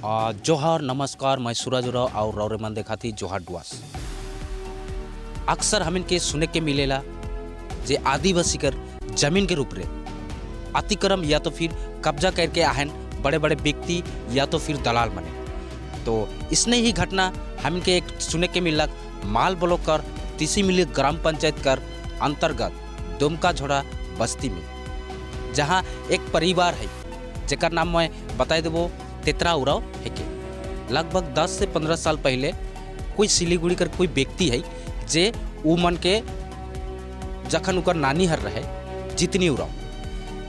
जोहार नमस्कार, मैं सूरज उराव और रौरे मन देखा थी जोहार डुआस। अक्सर हम इनके सुने के मिलेला जे आदिवासी कर जमीन के रूप रे अतिक्रम या तो फिर कब्जा करके आहन बड़े बड़े व्यक्ति या तो फिर दलाल बने। तो इसने ही घटना हम इनके एक सुने के मिलक माल ब्लॉक कर तीसी मिली ग्राम पंचायत कर अंतर्गत दुमका झोड़ा बस्ती में, जहाँ एक परिवार है जेकर नाम मैं बताई देवो तेतरा उराव है के। लगभग 10 से 15 साल पहले कोई सिलीगुड़ी कर कोई व्यक्ति है जे उ मन के जखन उकर नानी हर रहे जितनी उराव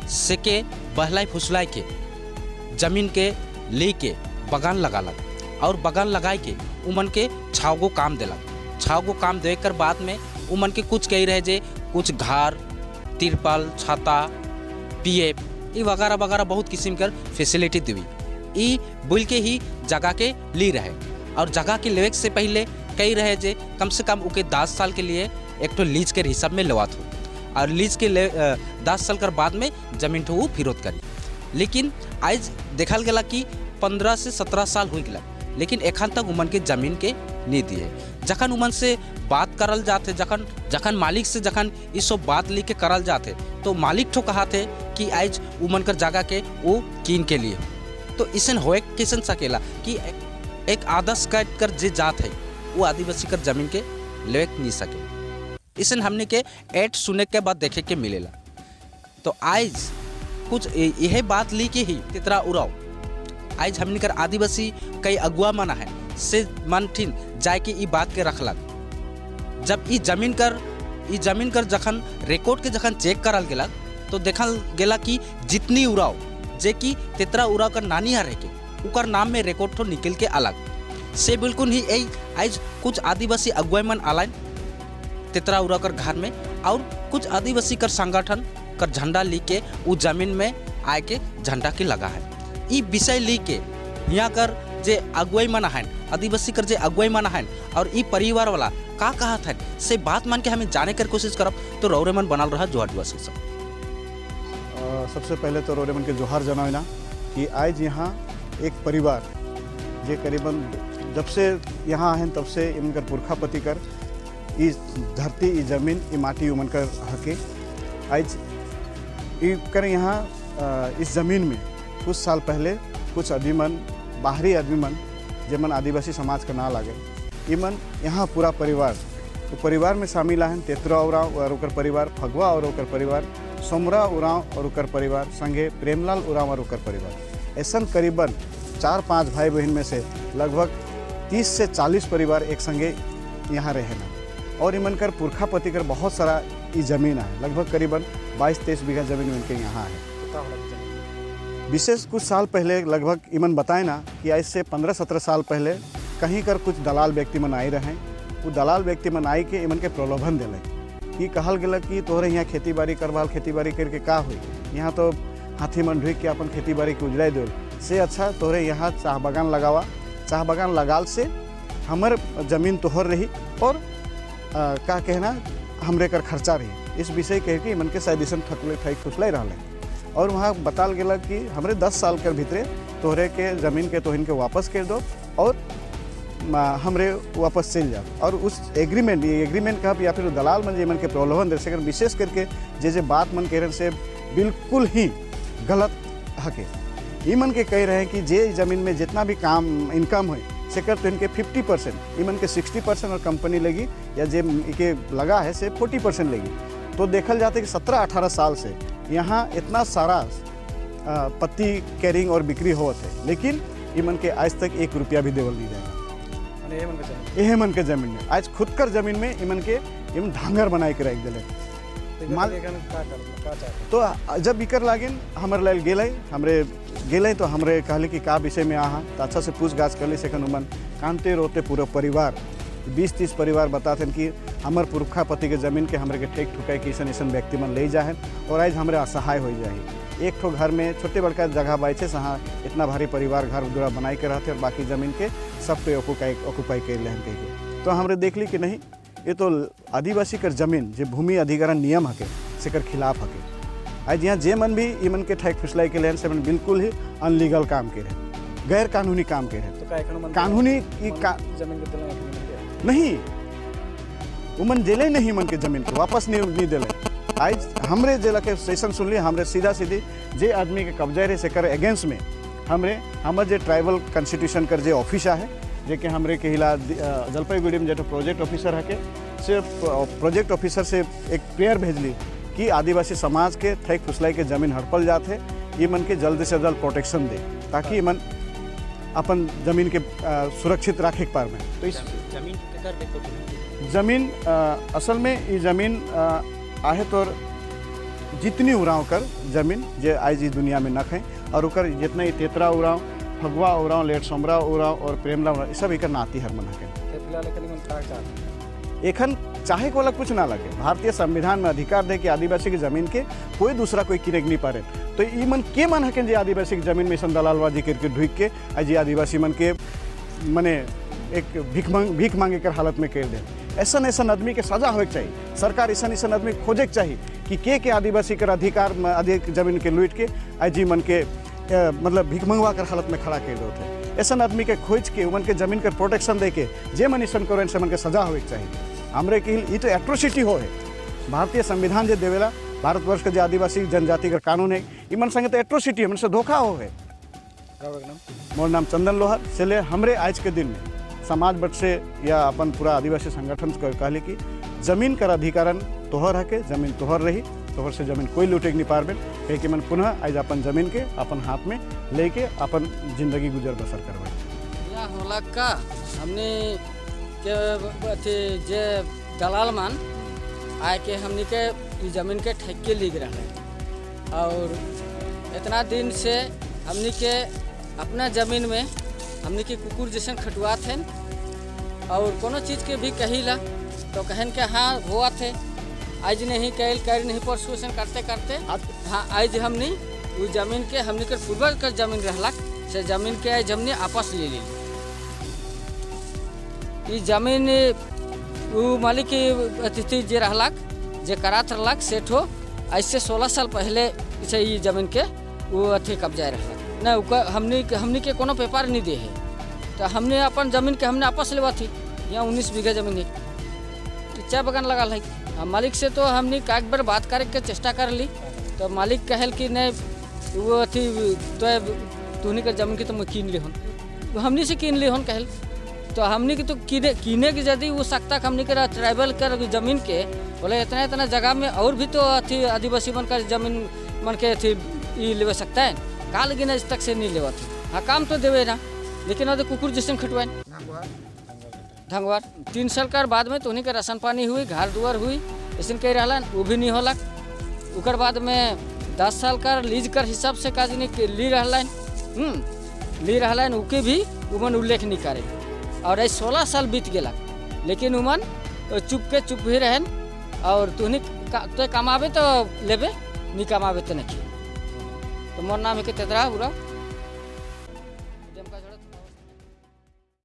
से के बहलाई फुसलाई के जमीन के ले के बगान लगा लग और बगान लगाए के उमन के छावगो काम दिलक। छावगो काम दे कर बाद में उमन के कुछ कही रहे जे कुछ घर तिरपाल छाता पीएफ ये वगैरह वगैरह बहुत किस्म कर फैसिलिटी दी ई बोल के ही जगह के ली रहे। और जगह के लेवे से पहले कई रहे जे कम से कम उके 10 साल के लिए एक तो लीज के हिसाब में लेवात हो और लीज के 10 साल कर बाद में जमीन तो वो फिरोत करी। लेकिन आज देखल गला कि 15 से 17 साल हो गया, लेकिन एखन तक उमन के जमीन के नहीं दिए। जखन उमन से बात करल जाते जखन मालिक से जखन ये सब बात लिख के करल जाते तो मालिक ठो कहाते कि आज उमन कर जगह के वो कीन के लिए। तो इसन होए किसन सकेला कि एक आदर्श काट कर जे जात है वो आदिवासी कर जमीन के ले नहीं सके। इसन हमने के ऐड सुने के बाद देखे के मिलेला। तो आज कुछ यह बात ली के ही तेतरा उराव आज हमने कर आदिवासी कई अगुआ मना है से मन ठीन जाए के ई बात के रखलक। जब ई जमीन कर जखन रिकॉर्ड के जखन चेक करल गेला तो देखल गेला कि जितनी उराव जे कि तेतरा उराव कर नानी हर के उकर नाम में रिकॉर्ड तो निकल के अलग से बिल्कुल ही आज कुछ आदिवासी अगुआ मन आलाइन तेतरा उराव कर घर में और कुछ आदिवासी कर संगठन कर झंडा ली के उस जमीन में आए के झंडा के लगा है। ई विषय ली के यहाँ कर जे अगुवाई मना है आदिवासी कर जे अगुवाई मना है और ई परिवार वाला का कहा था से बात मान के हमें जाने कर कोशिश करब। तो रौरे मन बनल रहा जोहार डुआस के सब। सबसे पहले तो रौरे मन के जोहार जनावना कि आज यहाँ एक परिवार जे करीबन जब से यहाँ हैं तब से इनकर पुरखा पति कर इस धरती इस जमीन ई माटी उमन कर हके आज कर यहाँ इस ज़मीन में कुछ साल पहले कुछ आदमी मन बाहरी आदमी मन जेमन आदिवासी समाज का ना लागे इमन यहाँ पूरा परिवार तो परिवार में शामिल हैं तेतरा उराव और ओकर परिवार, फगवा और ओकर परिवार, सोमरा उराव और ओकर परिवार, संगे प्रेमलाल उराव और ओकर परिवार। ऐसा करीबन 4-5 भाई बहन में से लगभग 30 से 40 परिवार एक संगे यहाँ रहे ना। और इमन कर पुरखा पति कर बहुत सारा ये ज़मीन है, लगभग करीबन 22-23 बीघा ज़मीन इनके यहाँ है। विशेष कुछ साल पहले लगभग इमन बताए ना कि आज से 15-17 साल पहले कहीं कर कुछ दलाल व्यक्ति मन आई रहे। वो दलाल व्यक्ति मन आई के इमन के प्रलोभन दिले कि कहल गया कि तोहरे यहाँ खेती बाड़ी करवाल, खेती बाड़ी करके का हुई, यहाँ तो हाथी मन ढुक के अपन खेती बाड़ी के उजड़ाई दो से अच्छा तोहरे यहाँ चाह बागान लगावा, चाह बागान लगाल से हमर जमीन तोहर रही और का कहना हमरे कर खर्चा रही। इस विषय कह के इमन के शायद इसन फुसलाई रहा और वहाँ बताल गया कि हमरे 10 साल के भीतरे तोहरे के ज़मीन के तोहिन के वापस कर दो और हमरे वापस चल जाओ। और उस एग्रीमेंट कहा या फिर दलाल मन मन के प्रलोभन दे सके, विशेष करके जे बात मन कह रहे से बिल्कुल ही गलत हके। ये मन के कह रहे हैं कि जे ज़मीन में जितना भी काम इनकम हो सेकर तो इनके 50%, इमन के 60% और कंपनी लगी या जे इनके लगा है से 40% लगी। तो देखल जाता है कि 17-18 साल से यहाँ इतना सारा पत्ती कैरिंग और बिक्री होत है, लेकिन इमन के आज तक 1 रुपया भी देवल नहीं जाएगा। यह मन के जमीन में आज खुद कर जमीन में इमन ढांगर बनाए के रख दिले माल। तो जब इकर लागिन हमर लाल गेले तो हमरे कहले कि का विषय में आहा तो अच्छा से पूछ गाछ कर ली सेकन उमन कानते रोते पूरा परिवार 20-30 परिवार बताते कि हमर पुरखा पति के जमीन के हमरे के ठेक ठुकाई के ऐसा व्यक्ति मन ले जाए और आज हमरे असहाय हो जाए। एक ठो घर में छोटे बड़का जगह बाइचे सहाँ इतना भारी परिवार घर दुरा बनाई के रहते और बाकी ज़मीन के सब पे ऑक्यूपाई कर लें कह। तो हमरे देख ली कि नहीं ये तो आदिवासी कर जमीन जो भूमि अधिग्रहण नियम हके से खिलाफ हके। आज यहाँ जे मन भी इमन के ठेक फुसलाई के लेन से बिल्कुल ही अनलीगल काम करे। गैर कानूनी काम के रहे तो का एखनो मन कानूनी जमीन के दिला नहीं उमन दिले नहीं मन के जमीन को वापस नहीं दिले। आज हमरे जिला के सेशन सुन लिए हमरे सीधा सीधी जे आदमी के कब्जा रहे से कर अगेंस्ट में हमर जे ट्राइबल कॉन्स्टिट्यूशन कर जे ऑफिस है जे के हमरे के हिला जलपाईगुड़ी में जो प्रोजेक्ट ऑफिसर है के से प्रोजेक्ट ऑफिसर से एक प्रेयर भेजली कि आदिवासी समाज के थैक फुसलाई के जमीन हड़पल जाते ये मन के जल्द से जल्द प्रोटेक्शन दे ताकि मन अपन जमीन के सुरक्षित रखे पार में। तो इस जमीन असल में ये जमीन आहे तो जितनी उड़ाव कर जमीन जे आज इस दुनिया में नख है और उकर जितना ही तेतरा उड़ाव फगवा उड़ाव लेट सोमरा उड़ाव और प्रेमला उड़ाव सब एक नाती हर मना के एखन चाहे को अलग कुछ ना लगे। भारतीय संविधान में अधिकार दे कि आदिवासी की जमीन के कोई दूसरा कोई किने नहीं पारे तो ई मन के मन है जे आदिवासी की जमीन में सन दलालबाजी करके ढुक के आज आदिवासी मन के मने एक भीख मांगे कर हालत में कर दे। ऐसा आदमी के सजा होके चाहिए। सरकार ऐसा आदमी खोजे के चाहिए कि के आदिवासी कर अधिकार में अधिक जमीन के लूट के आज जी मन के मतलब भीख मंगवा कर हालत में खड़ा कर दो। ऐसा आदमी के खोज के उमन के जमीन कर प्रोटेक्शन दे के जे मन ऐसा करो से मन के सजा होके चाहिए। हमरे के ये तो एट्रोसिटी हो है भारतीय संविधान जे देवेला भारतवर्ष के जो आदिवासी जनजाति का कानून है इमन संगे तो एट्रोसिटी है मन से धोखा हो है। मोर नाम चंदन लोहार से हमरे आज के दिन में समाज बट से या अपन पूरा आदिवासी संगठन कहले कि जमीन कर अधिकारन तोहर है के जमीन तोहर रही तोहर से जमीन कोई लूटे नहीं पारबे कहे कि मन पुनः आज अपन जमीन के अपन हाथ में लेके अपन जिंदगी गुजर बसर करवाए। या होला का हमने के अथी जे दलाल मान आए के हमने के जमीन के ठेके लिख रहा और इतना दिन से हमने के अपना ज़मीन में हमने के कुकुर जैसे खटुआत हैं और कोनो चीज़ के भी कहिला तो कहन के हाँ हुआ थे आज नहीं कैल कर नहीं परसों करते करते हाँ आज हमने वो जमीन के हमने के पूर्वज कर जमीन रहला से जमीन के आज हमने आपस ले ली। ये जमीन वो मालिक अतिथि जे रहला जे करात रहला सेठ हो ऐसे 16 साल पहले से ये जमीन के वो अथी कब्जा रहला ना हमने के कोनो पेपर नहीं दे है तो हमने अपन जमीन के हमने आपस लेवा थी। यहाँ 19 बीघा जमीन है चाय बगान लगा है। मालिक से तो हमने एक बार बात करे के चेष्टा कर ली तो मालिक कहल कि नहीं वो अथी तो तुहनी के जमीन की तो मैं कीन ली हूँ हमने से कीन ली हूँ कहल तो हमने की तो कीने की यदि वो सकता हमने के ट्राइबल कर जमीन के बोले इतना जगह में और भी तो अथी आदिवासी मन का जमीन मन के अथी ले सकता है का लेकिन आज तक से नहीं लेवा थी। हाँ काम तो देवे ना लेकिन अरे कुकुर जैसे खटवाए ढंगवार 3 साल कर बाद में तो उन्हीं का राशन पानी हुई घर दुआर हुई ऐसे कही रहा वो भी नहीं होलक। उकर बाद में 10 साल कर लीज कर हिसाब से काज नहीं ली रहा उके भी उमन उल्लेख नहीं करे और आज 16 साल बीत गया लेकिन उमन चुप भी रहन और तुहनी तो कमावे तो लेबे नहीं कमावे तो नहीं। तो मोर नाम है के तेतरा पूरा